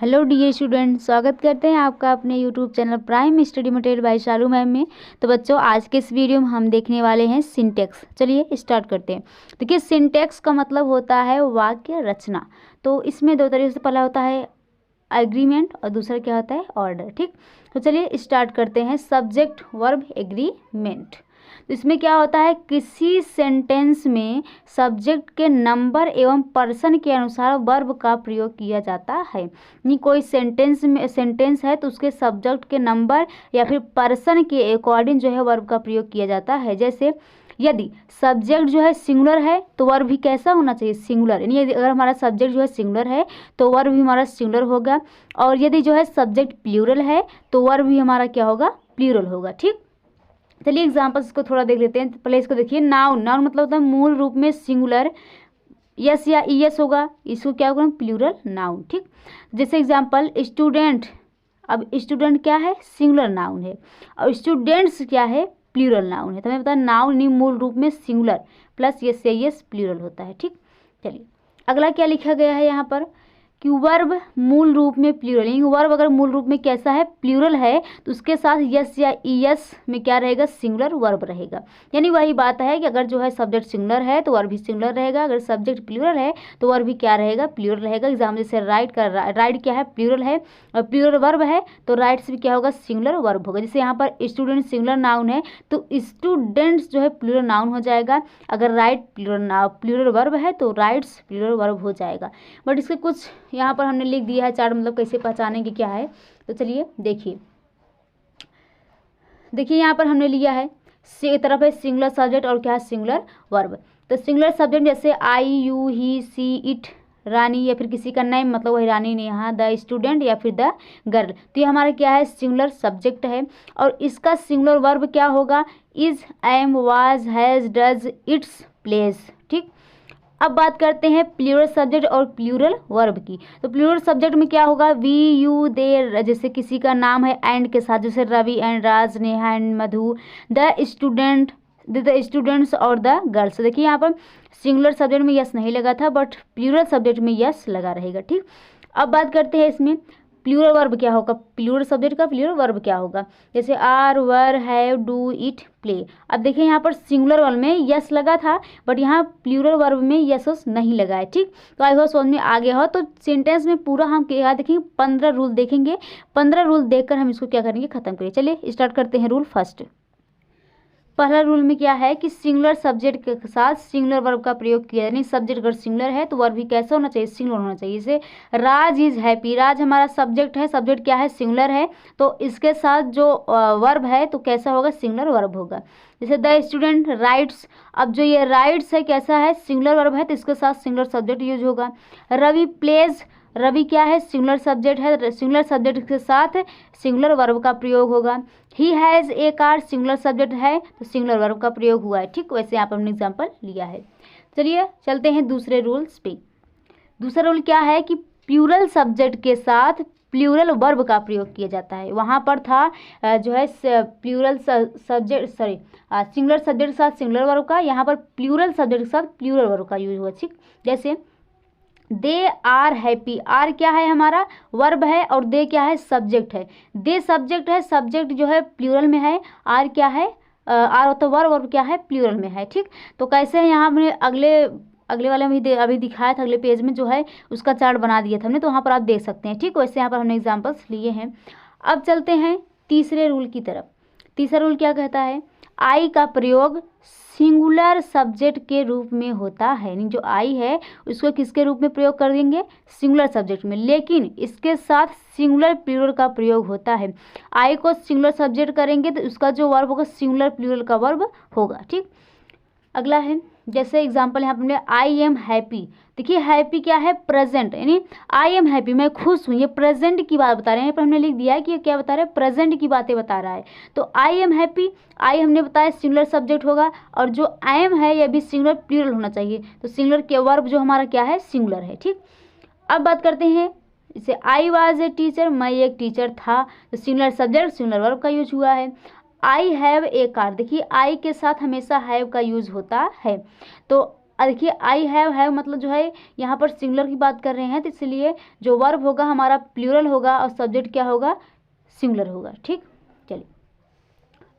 Hello dear student, स्वागत करते हैं आपका अपने YouTube channel prime study material by Shalu ma'am में। तो बच्चों, आज के इस वीडियो में हम देखने वाले हैं सिंटेक्स। चलिए स्टार्ट करते हैं। देखिए, सिंटेक्स का मतलब होता है वाक्य रचना। तो इसमें दो तरीके से, पहला होता है एग्रीमेंट और दूसरा क्या होता है ऑर्डर। ठीक, तो चलिए स्टार्ट करते हैं। Subject verb agreement. तो इसमें क्या होता है, किसी सेंटेंस में सब्जेक्ट के नंबर एवं पर्सन के अनुसार वर्ब का प्रयोग किया जाता है। नहीं, कोई सेंटेंस है तो उसके सब्जेक्ट के नंबर या फिर पर्सन के अकॉर्डिंग जो है वर्ब का प्रयोग किया जाता है। जैसे यदि सब्जेक्ट जो है सिंगुलर है तो वर्ब भी कैसा होना चाहिए, सिंगुलर। यानी यदि अगर हमारा सब्जेक्ट जो है सिंगुलर है तो वर्ब भी हमारा सिंगुलर होगा। और यदि जो है सब्जेक्ट प्लूरल है तो वर्ब भी हमारा क्या होगा, प्लूरल होगा। ठीक, चलिए एग्जाम्पल्स को थोड़ा देख लेते हैं। पहले इसको देखिए, नाउन। नाउन मतलब होता है मूल रूप में सिंगुलर, यस या ईएस होगा, इसको क्या होगा, प्लूरल नाउन। ठीक, जैसे एग्जाम्पल स्टूडेंट। अब स्टूडेंट क्या है, सिंगुलर नाउन है, और स्टूडेंट्स क्या है, प्लूरल नाउन है। तो हमें पता है नाउन नहीं मूल रूप में सिंगुलर प्लस यस या ईएस प्लूरल होता है। ठीक, चलिए अगला क्या लिखा गया है यहाँ पर कि वर्ब मूल रूप में प्लूरल। यानी वर्ब अगर मूल रूप में कैसा है, प्लूरल है, तो उसके साथ यस या ईएस में क्या रहेगा, सिंगुलर वर्ब रहेगा। यानी वही बात है कि अगर जो है सब्जेक्ट सिंगुलर है तो वर्ब भी सिंगुलर रहेगा, अगर सब्जेक्ट प्लूरल है तो वर्ब भी क्या रहेगा, प्लूरल रहेगा। एग्जाम जैसे राइट का राइट क्या है, प्लूरल है, और प्लूरल वर्ब है तो राइट्स भी क्या होगा, सिंगुलर वर्ब होगा। जैसे यहाँ पर स्टूडेंट सिंगुलर नाउन है तो स्टूडेंट्स जो है प्लूरल नाउन हो जाएगा। अगर राइट प्लूरल वर्ब है तो राइट्स प्लूरल वर्ब हो जाएगा। बट इसके कुछ यहाँ पर हमने लिख दिया है चार्ट, मतलब कैसे पहचानेंगे क्या है। तो चलिए देखिए यहाँ पर हमने लिया है एक तरफ है सिंगुलर सब्जेक्ट और क्या है, सिंगुलर वर्ब। तो सिंगुलर सब्जेक्ट जैसे आई, यू, ही, सी, इट, रानी या फिर किसी का नेम, मतलब वही रानी ने यहाँ, द स्टूडेंट या फिर द गर्ल। तो ये हमारा क्या है, सिंगुलर सब्जेक्ट है। और इसका सिंगुलर वर्ब क्या होगा, is, am, was, has, does, eats, plays. ठीक, अब बात करते हैं प्लूरल सब्जेक्ट और प्लूरल वर्ब की। तो प्लूरल सब्जेक्ट में क्या होगा, वी, यू, दे, जैसे किसी का नाम है एंड के साथ, जैसे Ravi and Raj, Neha and Madhu, the students और द गर्ल्स। देखिए यहाँ पर सिंगुलर सब्जेक्ट में यस नहीं लगा था, बट प्लूरल सब्जेक्ट में यस लगा रहेगा। ठीक, अब बात करते हैं इसमें प्लूरल वर्ब क्या होगा, प्लूरल सब्जेक्ट का प्लूरल वर्ब क्या होगा। जैसे are, were, have, do, eat, play. अब देखिए यहाँ पर सिंगुलर वर्ब में यस लगा था, बट यहाँ प्लूरल वर्ब में यस नहीं लगा है। ठीक, तो आई होप समझ में आ गया हो। तो सेंटेंस में पूरा हम क्या देखेंगे, 15 रूल देखेंगे। 15 रूल देखकर हम इसको क्या करेंगे, खत्म करेंगे। चलिए स्टार्ट करते हैं। रूल फर्स्ट, पहला रूल में क्या है कि सिंगुलर सब्जेक्ट के साथ सिंगुलर वर्ब का प्रयोग किया, यानी सब्जेक्ट अगर सिंगुलर है तो वर्ब भी कैसा होना चाहिए, सिंगुलर होना चाहिए। जैसे राज इज हैप्पी, राज हमारा सब्जेक्ट है, सब्जेक्ट क्या है, सिंगुलर है, तो इसके साथ जो वर्ब है तो कैसा होगा, सिंगुलर वर्ब होगा। जैसे द स्टूडेंट राइट्स, अब जो ये राइट्स है कैसा है, सिंगुलर वर्ब है, तो इसके साथ सिंगुलर सब्जेक्ट यूज होगा। रवि प्लेज, रवि क्या है, सिंगुलर सब्जेक्ट है, सिंगुलर सब्जेक्ट के साथ सिंगुलर वर्ब का प्रयोग होगा। He has a car, singular subject है तो सिंगुलर वर्ब का प्रयोग हुआ है। ठीक, वैसे यहाँ पर हमने एग्जाम्पल लिया है। चलिए चलते हैं दूसरे रूल्स पे। दूसरा रूल क्या है कि प्लूरल सब्जेक्ट के साथ प्लूरल वर्ब का प्रयोग किया जाता है। वहाँ पर था जो है प्लूरल सब्जेक्ट सिंगुलर सब्जेक्ट के साथ सिंगुलर वर्ब का, यहाँ पर प्लूरल सब्जेक्ट के साथ प्लूरल वर्ब का यूज हुआ। ठीक, जैसे दे आर हैप्पी, आर क्या है हमारा, वर्ब है, और दे क्या है, सब्जेक्ट है। दे सब्जेक्ट है, सब्जेक्ट जो है प्लूरल में है, आर क्या है, आर होता है वर्ब, वर्ब क्या है, प्लूरल में है। ठीक, तो कैसे है, यहाँ हमने अगले वाले में भी अभी दिखाया था, अगले पेज में जो है उसका चार्ट बना दिया था हमने, तो वहाँ पर आप देख सकते हैं। ठीक, वैसे यहाँ पर हमने एग्जाम्पल्स लिए हैं। अब चलते हैं तीसरे रूल की तरफ। तीसरा रूल क्या कहता है, आई का प्रयोग सिंगुलर सब्जेक्ट के रूप में होता है। यानी जो आई है उसको किसके रूप में प्रयोग कर देंगे, सिंगुलर सब्जेक्ट में, लेकिन इसके साथ सिंगुलर प्लूरल का प्रयोग होता है। आई को सिंगुलर सब्जेक्ट करेंगे तो उसका जो वर्ब होगा सिंगुलर प्लूरल का वर्ब होगा। ठीक, अगला है जैसे एग्जाम्पल यहाँ पर आई एम हैप्पी। देखिए हैप्पी क्या है, प्रेजेंट, यानी आई एम हैप्पी, मैं खुश हूँ, ये प्रेजेंट की बात बता रहे हैं। यहाँ पर हमने लिख दिया है कि ये क्या बता रहा है, प्रेजेंट की बातें बता रहा है। तो आई एम हैप्पी, आई हमने बताया सिंगुलर सब्जेक्ट होगा, और जो आई एम है यह भी सिंगुलर प्लूरल होना चाहिए। तो सिंगुलर के वर्ब जो हमारा क्या है, सिंगुलर है। ठीक, अब बात करते हैं जैसे आई वाज ए टीचर, मैं एक टीचर था, तो सिंगुलर सब्जेक्ट सिंगुलर वर्ब का यूज हुआ है। आई हैव ए कार, देखिए आई के साथ हमेशा हैव का यूज होता है। तो देखिए आई हैव मतलब जो है यहाँ पर सिंगुलर की बात कर रहे हैं, तो इसलिए जो वर्ब होगा हमारा प्लूरल होगा और सब्जेक्ट क्या होगा, सिंगुलर होगा। ठीक, चलिए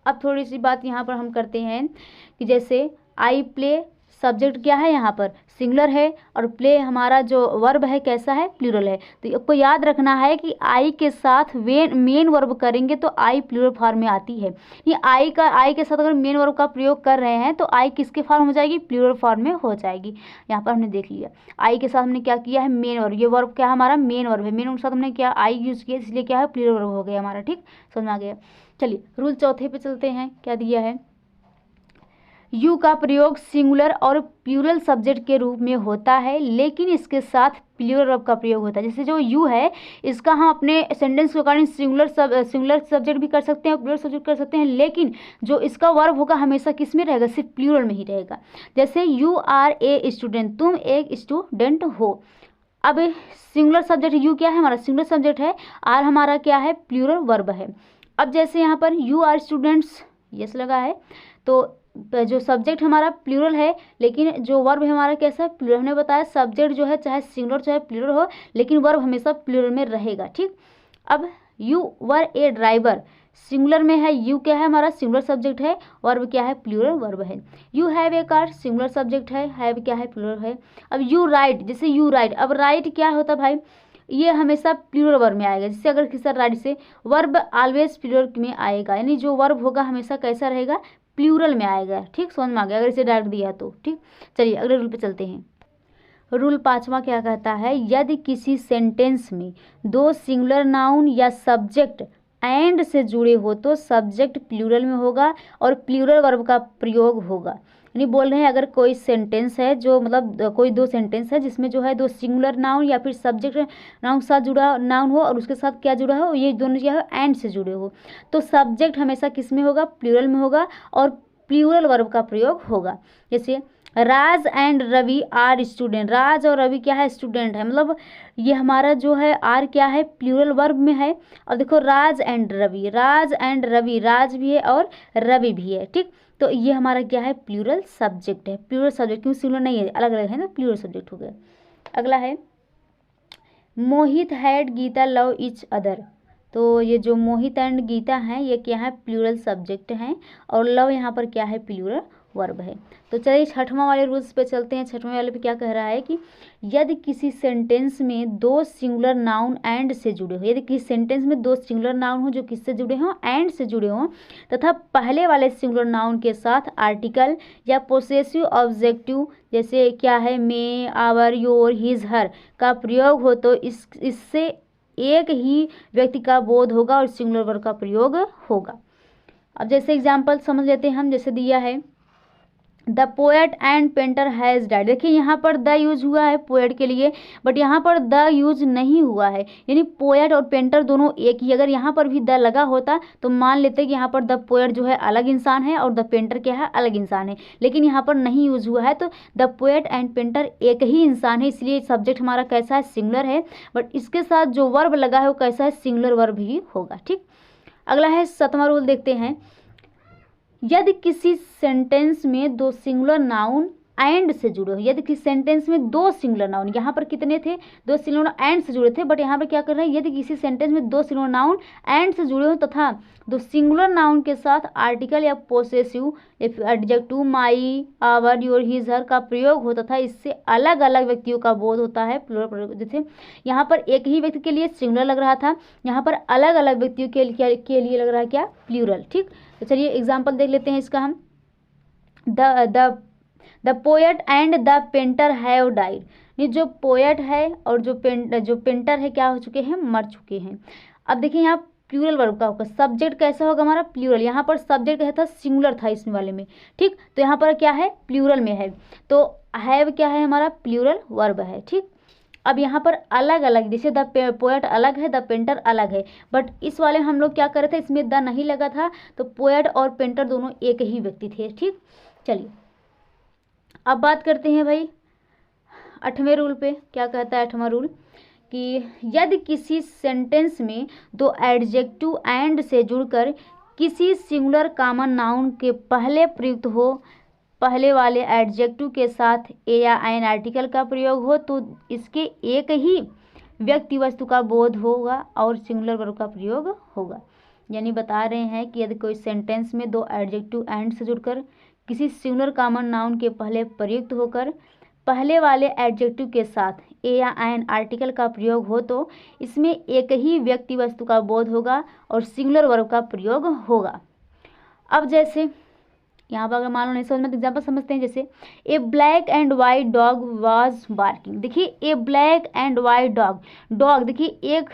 अब थोड़ी सी बात यहाँ पर हम करते हैं कि जैसे आई प्ले, सब्जेक्ट क्या है यहाँ पर, सिंगुलर है, और प्ले हमारा जो वर्ब है कैसा है, प्लूरल है। तो आपको याद रखना है कि आई के साथ मेन वर्ब करेंगे तो आई प्लूरल फॉर्म में आती है। ये आई के साथ अगर मेन वर्ब का प्रयोग कर रहे हैं तो आई किसके फॉर्म हो जाएगी, प्लूरल फॉर्म में हो जाएगी। यहाँ पर हमने देख लिया आई के साथ हमने क्या किया है, मेन वर्ब, ये वर्ब क्या हमारा मेन वर्ब है, मेन वर्ब के साथ हमने क्या आई यूज़ किया, इसलिए क्या है, प्लूरल वर्ब हो गया हमारा। ठीक, समझ में आ गया। चलिए रूल चौथे पे चलते हैं, क्या दिया है, यू का प्रयोग सिंगुलर और प्लूरल सब्जेक्ट के रूप में होता है, लेकिन इसके साथ प्लूरल वर्ब का प्रयोग होता है। जैसे जो यू है इसका हम अपने सेंटेंस के अकॉर्डिंग सिंगुलर सब्जेक्ट भी कर सकते हैं और प्लूरल सब्जेक्ट कर सकते हैं, लेकिन जो इसका वर्ब होगा हमेशा किस में रहेगा, सिर्फ प्लूरल में ही रहेगा। जैसे यू आर ए स्टूडेंट, तुम एक स्टूडेंट हो। अब सिंगुलर सब्जेक्ट यू क्या है हमारा, सिंगुलर सब्जेक्ट है, आर हमारा क्या है, प्लूरल वर्ब है। अब जैसे यहाँ पर यू आर स्टूडेंट्स यस लगा है, तो जो सब्जेक्ट हमारा प्लूरल है लेकिन जो वर्ब है हमारा कैसा है, प्लूरल। हमने बताया सब्जेक्ट जो है चाहे सिंगुलर चाहे प्लूरल हो, लेकिन वर्ब हमेशा प्लूरल में रहेगा। ठीक, अब you were A driver, singular में है, यू क्या है हमारा सिंगुलर सब्जेक्ट है, वर्ब क्या है, प्लूरल वर्ब है। You have a car, singular subject है, हैव क्या है, प्लूरल है। अब यू राइट, जैसे यू राइट, अब राइट क्या होता भाई, ये हमेशा प्लूरल वर्ब में आएगा। जैसे अगर किसी राइट से वर्ब ऑलवेज प्लूरल में आएगा, यानी जो वर्ब होगा हमेशा कैसा रहेगा, प्लूरल में आएगा। ठीक, समझ में आ गया अगर इसे डायरेक्ट दिया तो। ठीक, चलिए अगले रूल पे चलते हैं। रूल 5वां क्या कहता है, यदि किसी सेंटेंस में दो सिंगुलर नाउन या सब्जेक्ट एंड से जुड़े हो तो सब्जेक्ट प्लूरल में होगा और प्लूरल वर्ब का प्रयोग होगा। यानी बोल रहे हैं अगर कोई सेंटेंस है जो मतलब कोई दो सेंटेंस है जिसमें जो है दो सिंगुलर नाउन या फिर सब्जेक्ट नाउन के साथ जुड़ा नाउन हो और उसके साथ क्या जुड़ा हो, ये दोनों क्या हो, एंड से जुड़े हो, तो सब्जेक्ट हमेशा किस में होगा, प्लूरल में होगा और प्लूरल वर्ब का प्रयोग होगा। जैसे राज एंड रवि आर स्टूडेंट, राज और रवि क्या है, स्टूडेंट है, मतलब ये हमारा जो है आर क्या है, प्लूरल वर्ब में है। अब देखो राज एंड रवि, राज एंड रवि, राज भी है और रवि भी है। ठीक, तो ये हमारा क्या है, प्लूरल सब्जेक्ट है, प्लूरल सब्जेक्ट, क्यों सिंगुलर नहीं है, अलग अलग है ना, प्लूरल सब्जेक्ट हो गया। अगला है Mohit had Gita love each other, तो ये जो मोहित एंड गीता हैं ये क्या है, प्लूरल सब्जेक्ट हैं और लव यहाँ पर क्या है, प्लूरल वर्ब है। तो चलिए 6वां वाले रूल्स पे चलते हैं। 6वें वाले पे क्या कह रहा है कि यदि किसी सेंटेंस में दो सिंगुलर नाउन एंड से जुड़े हो, यदि किसी सेंटेंस में दो सिंगुलर नाउन हो जो किससे जुड़े हों, एंड से जुड़े हों, तथा पहले वाले सिंगुलर नाउन के साथ आर्टिकल या पोसेसिव ऑब्जेक्टिव जैसे क्या है, मे, आवर, योर, हिज, हर का प्रयोग हो तो इससे एक ही व्यक्ति का बोध होगा और सिंगुलर वर्ब का प्रयोग होगा। अब जैसे एग्जाम्पल समझ लेते हैं हम, जैसे दिया है the poet and painter has died. देखिए यहाँ पर द यूज हुआ है पोएट के लिए, बट यहाँ पर द यूज नहीं हुआ है, यानी पोएट और पेंटर दोनों एक ही। अगर यहाँ पर भी द लगा होता तो मान लेते कि यहाँ पर द पोएट जो है अलग इंसान है और द पेंटर क्या है, अलग इंसान है, लेकिन यहाँ पर नहीं यूज हुआ है, तो द पोएट एंड पेंटर एक ही इंसान है, इसलिए सब्जेक्ट हमारा कैसा है, सिंगुलर है, बट इसके साथ जो वर्ब लगा है वो कैसा है, सिंगुलर वर्ब ही होगा। ठीक, अगला है 7वां रूल देखते हैं, यदि किसी सेंटेंस में दो सिंगुलर नाउन एंड से जुड़े हो, यदि किसी सेंटेंस में दो सिंगुलर नाउन, यहाँ पर कितने थे, दो सिंगुलर एंड से जुड़े थे, बट यहाँ पर क्या कर रहे हैं, यदि किसी सेंटेंस में दो सिंगुलर नाउन एंड से जुड़े हो तथा दो सिंगुलर नाउन के साथ आर्टिकल या possessive adjective my, our, your, his, her का प्रयोग हो तथा इससे अलग अलग व्यक्तियों का बोध होता है, प्लूरल। जैसे यहाँ पर एक ही व्यक्ति के लिए सिंगुलर लग रहा था, यहाँ पर अलग अलग व्यक्तियों के लिए लग रहा है क्या, प्लूरल। ठीक, तो चलिए एग्जाम्पल देख लेते हैं इसका हम। The poet and the painter have died, ये जो पोएट है और जो पेंटर है क्या हो चुके हैं, मर चुके हैं। अब देखिए यहाँ प्लूरल वर्ब का होगा, सब्जेक्ट कैसा होगा हमारा, प्लूरल, यहाँ पर सब्जेक्ट है था सिंगुलर था इसमें वाले में। ठीक, तो यहाँ पर क्या है, प्लूरल में है, तो हैव क्या है हमारा, प्लूरल वर्ब है। ठीक, अब यहाँ पर अलग अलग, जैसे द पोएट अलग है, द पेंटर अलग है, बट इस वाले हम लोग क्या कर रहे थे, इसमें द नहीं लगा था, तो पोएट और पेंटर दोनों एक ही व्यक्ति थे। ठीक, चलिए अब बात करते हैं भाई 8वें रूल पे, क्या कहता है 8वां रूल कि यदि किसी सेंटेंस में दो एडजेक्टिव एंड से जुड़कर किसी सिंगुलर कॉमन नाउन के पहले प्रयुक्त हो पहले वाले एडजेक्टिव के साथ ए या एन आर्टिकल का प्रयोग हो तो इसके एक ही व्यक्ति वस्तु का बोध होगा और सिंगुलर वर्ब का प्रयोग होगा। यानी बता रहे हैं कि यदि कोई सेंटेंस में दो एडजेक्टिव एंड से जुड़कर किसी सिंगुलर कॉमन नाउन के पहले प्रयुक्त होकर पहले वाले एडजेक्टिव के साथ ए या एन आर्टिकल का प्रयोग हो तो इसमें एक ही व्यक्ति वस्तु का बोध होगा और सिंगुलर वर्ब का प्रयोग होगा। अब जैसे यहाँ पर अगर मान लो नहीं समझ में एग्जाम्पल समझते हैं, जैसे a black and white dog was barking. देखिए a black and white dog, dog देखिए एक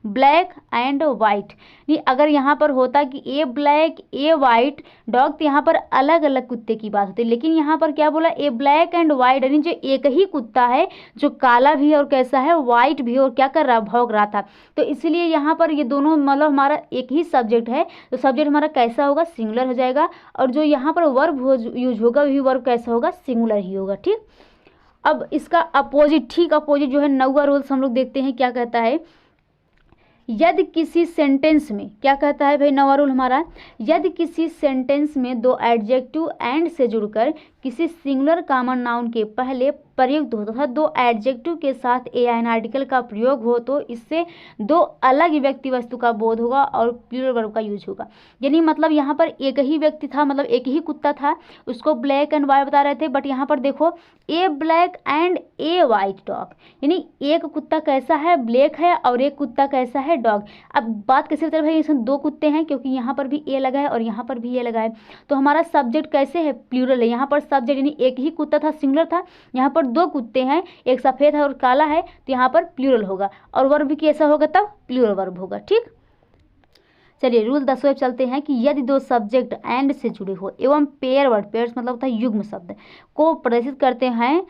ब्लैक एंड वाइट, नहीं अगर यहाँ पर होता कि ए ब्लैक ए वाइट डॉग तो यहाँ पर अलग अलग कुत्ते की बात होती, लेकिन यहाँ पर क्या बोला ए ब्लैक एंड वाइट, यानी जो एक ही कुत्ता है जो काला भी है और कैसा है वाइट भी है और क्या कर रहा भौंक रहा था। तो इसलिए यहाँ पर ये दोनों मतलब हमारा एक ही सब्जेक्ट है, तो सब्जेक्ट हमारा कैसा होगा सिंगुलर हो जाएगा और जो यहाँ पर वर्ब यूज होगा वही वर्ब कैसा होगा सिंगुलर ही होगा। ठीक, अब इसका अपोजिट, ठीक अपोजिट जो है नौवां रूल्स हम लोग देखते हैं क्या कहता है। यदि किसी सेंटेंस में क्या कहता है भाई नवा रूल हमारा, यदि किसी सेंटेंस में दो एडजेक्टिव एंड से जुड़कर किसी सिंगुलर कॉमन नाउन के पहले प्रयुक्त हो तथा दो एडजेक्टिव के साथ ए एन आर्टिकल का प्रयोग हो तो इससे दो अलग व्यक्ति वस्तु का बोध होगा और प्लूरल वर्ब का यूज होगा। यानी मतलब यहाँ पर एक ही व्यक्ति था, मतलब एक ही कुत्ता था, उसको ब्लैक एंड वाइट बता रहे थे, बट यहाँ पर देखो a black and a white dog, यानी एक कुत्ता कैसा है ब्लैक है और एक कुत्ता कैसा है डॉग। अब बात कैसे बता भाई इसमें दो कुत्ते हैं क्योंकि यहाँ पर भी ए लगा है और यहाँ पर भी ए लगा है, तो हमारा सब्जेक्ट कैसे है प्लूरल है। यहाँ पर सब्जेक्ट यानी एक ही कुत्ता था सिंगुलर था, यहाँ पर दो कुत्ते हैं एक सफ़ेद है और काला है, तो यहाँ पर प्लूरल होगा और वर्ब भी कैसा होगा तब प्लूरल वर्ब होगा। ठीक, चलिए रूल 10 चलते हैं कि यदि दो सब्जेक्ट एंड से जुड़े हो एवं पेयर वर्ड, पेयर्स मतलब होता है युग्म शब्द, को प्रदर्शित करते हैं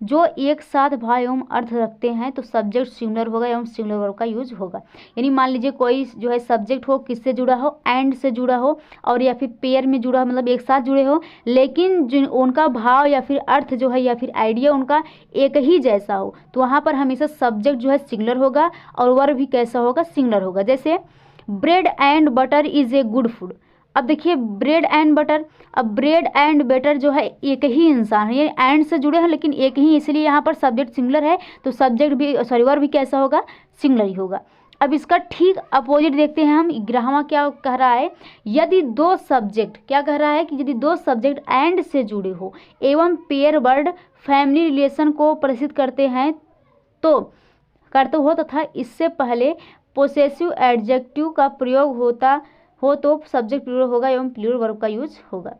जो एक साथ भाव एवं अर्थ रखते हैं तो सब्जेक्ट सिंगुलर होगा एवं सिंगुलर वर्ब का यूज होगा। यानी मान लीजिए कोई जो है सब्जेक्ट हो किससे जुड़ा हो एंड से जुड़ा हो और या फिर पेयर में जुड़ा हो मतलब एक साथ जुड़े हो, लेकिन जिन उनका भाव या फिर अर्थ जो है या फिर आइडिया उनका एक ही जैसा हो तो वहाँ पर हमेशा सब्जेक्ट जो है सिंगुलर होगा और वर्ब भी कैसा होगा सिंगुलर होगा। जैसे bread and butter is a good food. अब देखिए ब्रेड एंड बटर, अब ब्रेड एंड बटर जो है एक ही इंसान है, ये एंड से जुड़े हैं लेकिन एक ही, इसलिए यहाँ पर सब्जेक्ट सिंगुलर है तो सब्जेक्ट भी सॉरी वर्ब भी कैसा होगा सिंगुलर ही होगा। अब इसका ठीक अपोजिट देखते हैं हम, ग्रामर क्या कह रहा है, यदि दो सब्जेक्ट क्या कह रहा है कि यदि दो सब्जेक्ट एंड से जुड़े हो एवं पेयर वर्ड फैमिली रिलेशन को प्रदर्शित करते हैं तो करते हो तथा इससे पहले पोसेसिव एडजेक्टिव का प्रयोग होता हो तो सब्जेक्ट प्लूरल होगा एवं प्लूरल वर्ब का यूज होगा।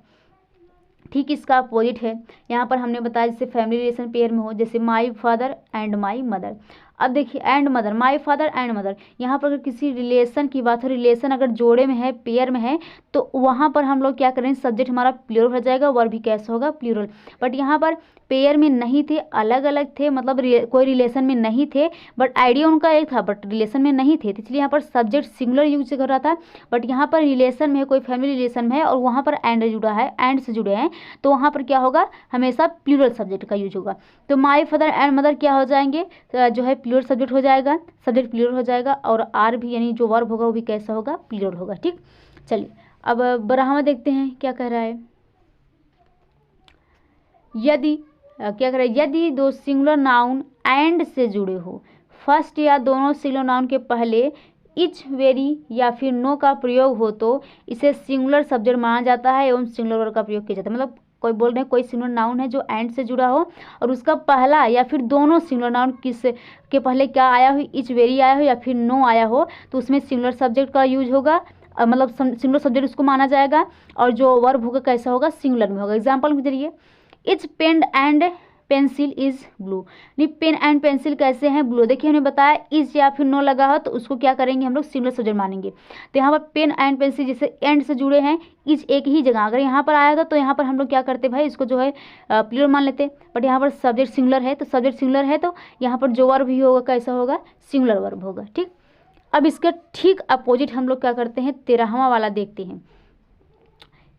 ठीक इसका अपोजिट है, यहाँ पर हमने बताया जैसे फैमिली रिलेशन पेयर में हो, जैसे my father and my mother. अब देखिए and mother, my father and mother, यहाँ पर अगर किसी रिलेशन की बात हो, रिलेशन अगर जोड़े में है पेयर में है तो वहाँ पर हम लोग क्या करेंगे सब्जेक्ट हमारा प्लूरल हो जाएगा, वर्ब भी कैसा होगा प्लूरल। बट यहाँ पर पेयर में नहीं थे, अलग अलग थे, मतलब कोई रिलेशन में नहीं थे बट आइडिया उनका एक था बट रिलेशन में नहीं थे, तो इसलिए यहाँ पर सब्जेक्ट सिंगुलर यूज कर रहा था। बट यहाँ पर रिलेशन में है, कोई फैमिली रिलेशन में है और वहाँ पर एंड जुड़ा है, एंड से जुड़े हैं तो वहाँ पर क्या होगा हमेशा प्लूरल सब्जेक्ट का यूज होगा। तो माई फादर एंड मदर क्या हो जाएंगे जो है प्लूरल सब्जेक्ट हो जाएगा, सब्जेक्ट प्लूरल हो जाएगा और आर भी यानी जो वर्ब होगा वो भी कैसा होगा प्लूरल होगा। ठीक, चलिए अब ब्राह्मण देखते हैं क्या कह रहा है। यदि क्या करें, यदि दो सिंगुलर नाउन एंड से जुड़े हो, फर्स्ट या दोनों सिंगुलर नाउन के पहले इच वेरी या फिर नो का प्रयोग हो तो इसे सिंगुलर सब्जेक्ट माना जाता है एवं सिंगुलर वर्ब का प्रयोग किया जाता है। मतलब कोई बोल रहे हैं कोई सिंगुलर नाउन है जो एंड से जुड़ा हो और उसका पहला या फिर दोनों सिंगुलर नाउन किस के पहले क्या आया हो, इच वेरी आया हो या फिर नो आया हो तो उसमें सिंगुलर सब्जेक्ट का यूज होगा, मतलब सिंगुलर सब्जेक्ट उसको माना जाएगा और जो वर्ब होगा कैसा होगा सिंगुलर में होगा। एग्जाम्पल के जरिए each pen and pencil is blue, नहीं पेन एंड पेंसिल कैसे हैं ब्लू। देखिए हमने बताया इज या फिर नो लगा हो तो उसको क्या करेंगे हम लोग सिंगुलर सब्जेक्ट मानेंगे। तो यहाँ पर पेन एंड पेंसिल जैसे एंड से जुड़े हैं, इज एक ही जगह अगर यहाँ पर आया था तो यहाँ पर हम लोग क्या करते भाई इसको जो है प्लूरल मान लेते, बट यहाँ पर सब्जेक्ट सिंगुलर है तो सब्जेक्ट सिंगुलर है तो यहाँ पर जो वर्ब भी होगा कैसा होगा सिंगुलर वर्ब होगा। ठीक, अब इसका ठीक अपोजिट हम लोग क्या करते हैं 13वां वाला देखते हैं।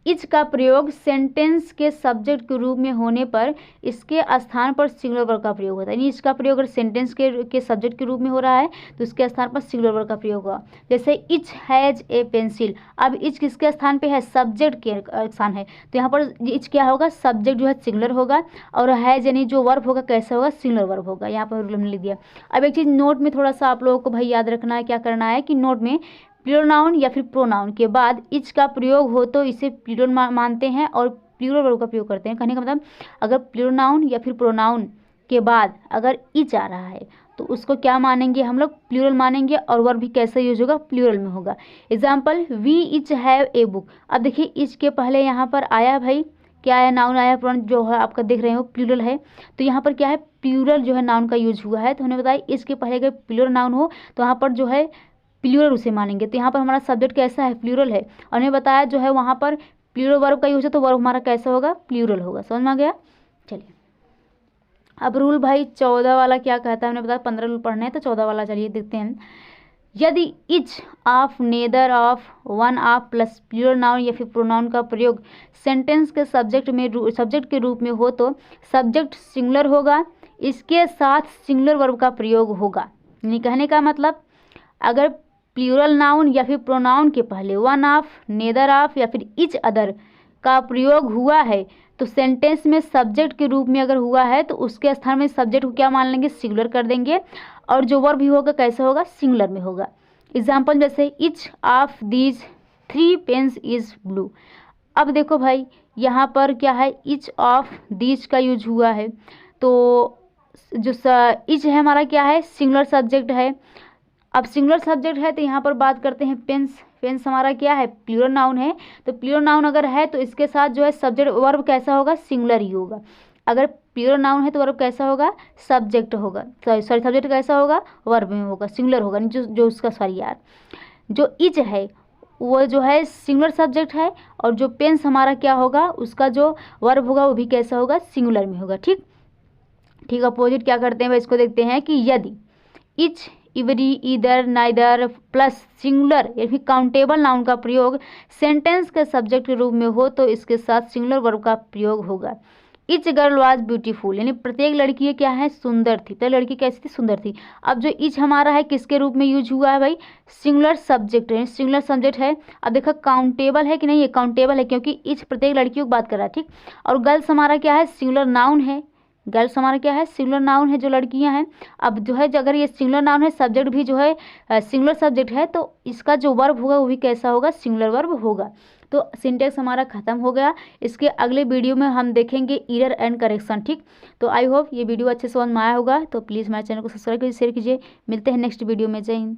इच का प्रयोग सेंटेंस के सब्जेक्ट के रूप में होने पर इसके स्थान पर सिंगुलर वर्ब का प्रयोग होता है। यानी इसका प्रयोग अगर सेंटेंस के सब्जेक्ट के रूप में हो रहा है तो इसके स्थान पर सिंगुलर वर्ब का प्रयोग होगा। जैसे इच हैज ए पेंसिल, अब इच किसके स्थान पे है, सब्जेक्ट के स्थान है, तो यहाँ पर इच क्या होगा, सब्जेक्ट जो है सिंगुलर होगा, और हैज यानी जो वर्ब होगा कैसे होगा, सिंगुलर वर्ब होगा। यहाँ पर रूल हमने लिख दिया। अब एक चीज़ नोट में थोड़ा सा आप लोगों को भाई याद रखना है, क्या करना है कि नोट में प्लूरल नाउन या फिर प्रोनाउन के बाद इच का प्रयोग हो तो इसे प्लूरल मानते हैं और प्लूरल वर्ब का प्रयोग करते हैं। कहने का मतलब अगर प्लूरल नाउन या फिर प्रोनाउन के बाद अगर इच आ रहा है तो उसको क्या मानेंगे हम लोग, प्लूरल मानेंगे, और वर्ब भी कैसे यूज होगा, प्लूरल में होगा। Example, we each have a book. अब देखिए इच के पहले यहाँ पर आया भाई क्या है, नाउन आया, प्रोनाउन जो है आपका देख रहे हो प्लूरल है, तो यहाँ पर क्या है, प्लूरल जो है नाउन का यूज हुआ है। तो हमने बताया इसके पहले अगर प्लूरल नाउन हो तो यहाँ पर जो है प्लूरल उसे मानेंगे। तो यहाँ पर हमारा सब्जेक्ट कैसा है, प्लूरल है, और हमने बताया जो है वहाँ पर प्लूरल वर्ब का यूज है तो वर्ब हमारा कैसा होगा, प्लूरल होगा। समझ में आ गया। चलिए अब रूल भाई 14 वाला क्या कहता है, हमने बताया 15 रूल पढ़ने हैं तो 14 वाला चलिए देखते हैं। यदि each of, neither of, one of plus plural noun या फिर प्रोनाउन का प्रयोग सेंटेंस के सब्जेक्ट के रूप में हो तो सब्जेक्ट सिंगुलर होगा, इसके साथ सिंगुलर वर्ब का प्रयोग होगा। यानी कहने का मतलब अगर प्लूरल नाउन या फिर प्रोनाउन के पहले वन ऑफ, नेदर ऑफ या फिर इच अदर का प्रयोग हुआ है तो सेंटेंस में सब्जेक्ट के रूप में अगर हुआ है तो उसके स्थान में सब्जेक्ट को क्या मान लेंगे, सिंगुलर कर देंगे, और जो वर्ब भी होगा कैसा होगा, सिंगुलर में होगा। एग्जाम्पल जैसे each of these 3 pens is blue. अब देखो भाई यहाँ पर क्या है, इच ऑफ दीज का यूज हुआ है, तो जो इच है हमारा क्या है, सिंगुलर सब्जेक्ट है। अब सिंगुलर सब्जेक्ट है तो यहाँ पर बात करते हैं पेन्स। पेन्स हमारा क्या है, प्लूरल नाउन है, तो प्लूरल नाउन अगर है तो इसके साथ जो है सब्जेक्ट वर्ब कैसा होगा, सिंगुलर ही होगा। अगर प्लूरल नाउन है तो वर्ब कैसा होगा, सब्जेक्ट होगा, सॉरी सब्जेक्ट कैसा होगा, वर्ब में होगा, सिंगुलर होगा। जो उसका सॉरी यार जो इच है वो जो है सिंगुलर सब्जेक्ट है, और जो पेन्स हमारा क्या होगा, उसका जो वर्ब होगा वो भी कैसा होगा, सिंगुलर में होगा। ठीक अपोजिट क्या करते हैं भाई, इसको देखते हैं कि यदि etch, every, either, neither plus singular या फिर काउंटेबल नाउन का प्रयोग सेंटेंस के सब्जेक्ट के रूप में हो तो इसके साथ सिंगुलर वर्ब का प्रयोग होगा। इच गर्ल वाज ब्यूटीफुल, यानी प्रत्येक लड़की क्या है, सुंदर थी। तो लड़की कैसी थी, सुंदर थी। अब जो इच हमारा है किसके रूप में यूज हुआ है भाई, सिंगुलर सब्जेक्ट है, सिंगुलर सब्जेक्ट है। अब देखो काउंटेबल है कि नहीं, ये काउंटेबल है क्योंकि इच प्रत्येक लड़कियों की बात कर रहा है। ठीक, और गर्ल्स हमारा क्या है, सिंगुलर नाउन है। गर्ल्स हमारा क्या है, सिंगुलर नाउन है, जो लड़कियां हैं। अब जो है अगर ये सिंगुलर नाउन है, सब्जेक्ट भी जो है सिंगुलर सब्जेक्ट है, तो इसका जो वर्ब होगा वो भी कैसा होगा, सिंगुलर वर्ब होगा। तो सिंटेक्स हमारा खत्म हो गया। इसके अगले वीडियो में हम देखेंगे एरर एंड करेक्शन। ठीक, तो आई होप ये वीडियो अच्छे से समझ में आया होगा। तो प्लीज़ हमारे चैनल को सब्सक्राइब कीजिए, शेयर कीजिए। मिलते हैं नेक्स्ट वीडियो में। जय हिंद।